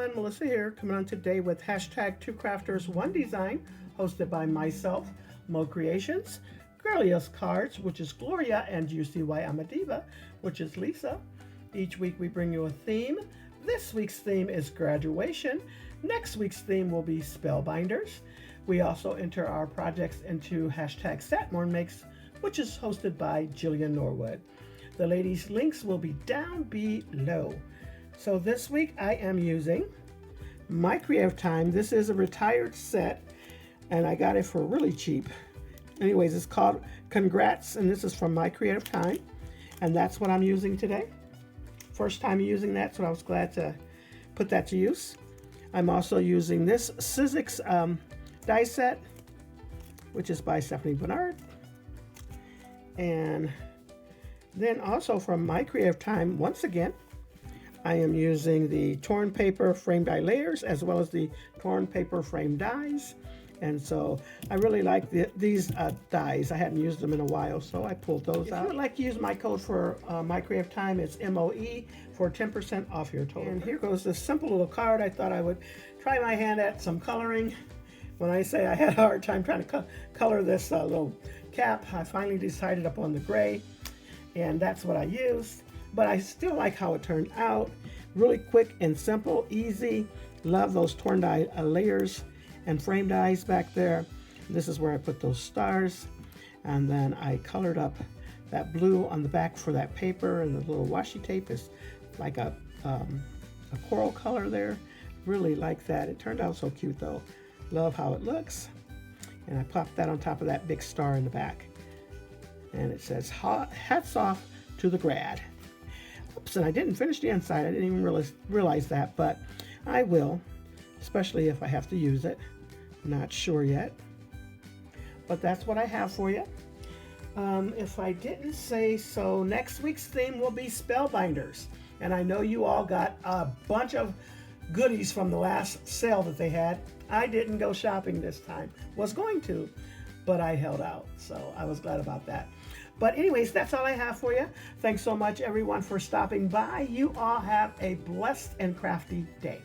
everyone, Melissa here, coming on today with hashtag Two Crafters One Design, hosted by myself, Mo Creations, Gloria's Cards, which is Gloria, and You See Why I'm a Diva, which is Lisa. Each week we bring you a theme. This week's theme is graduation. Next week's theme will be Spellbinders. We also enter our projects into hashtag Satmorn Makes, which is hosted by Jillian Norwood. The ladies' links will be down below. So this week I am using My Creative Time. This is a retired set and I got it for really cheap. Anyways, it's called Congrats, and this is from My Creative Time, and that's what I'm using today. First time using that, so I was glad to put that to use. I'm also using this Sizzix die set, which is by Stephanie Bernard. And then also from My Creative Time, once again, I am using the torn paper frame die layers as well as the torn paper frame dies. And so I really like these dies. I hadn't used them in a while, so I pulled those out. If you would like to use my code for My Creative Time, it's MOE for 10% off your total. And here goes this simple little card. I thought I would try my hand at some coloring. When I say I had a hard time trying to color this little cap, I finally decided upon the gray, and that's what I used. But I still like how it turned out. Really quick and simple, easy. Love those torn die layers and frame dies back there. This is where I put those stars. And then I colored up that blue on the back for that paper, and the little washi tape is like a coral color there. Really like that. It turned out so cute though. Love how it looks. And I popped that on top of that big star in the back. And it says, hats off to the grad. Oops, and I didn't finish the inside. I didn't even realize that, but I will, especially if I have to use it. Not sure yet, but that's what I have for you. If I didn't say so, next week's theme will be Spellbinders. And I know you all got a bunch of goodies from the last sale that they had. I didn't go shopping this time. Was going to, but I held out, so I was glad about that. But anyways, that's all I have for you. Thanks so much, everyone, for stopping by. You all have a blessed and crafty day.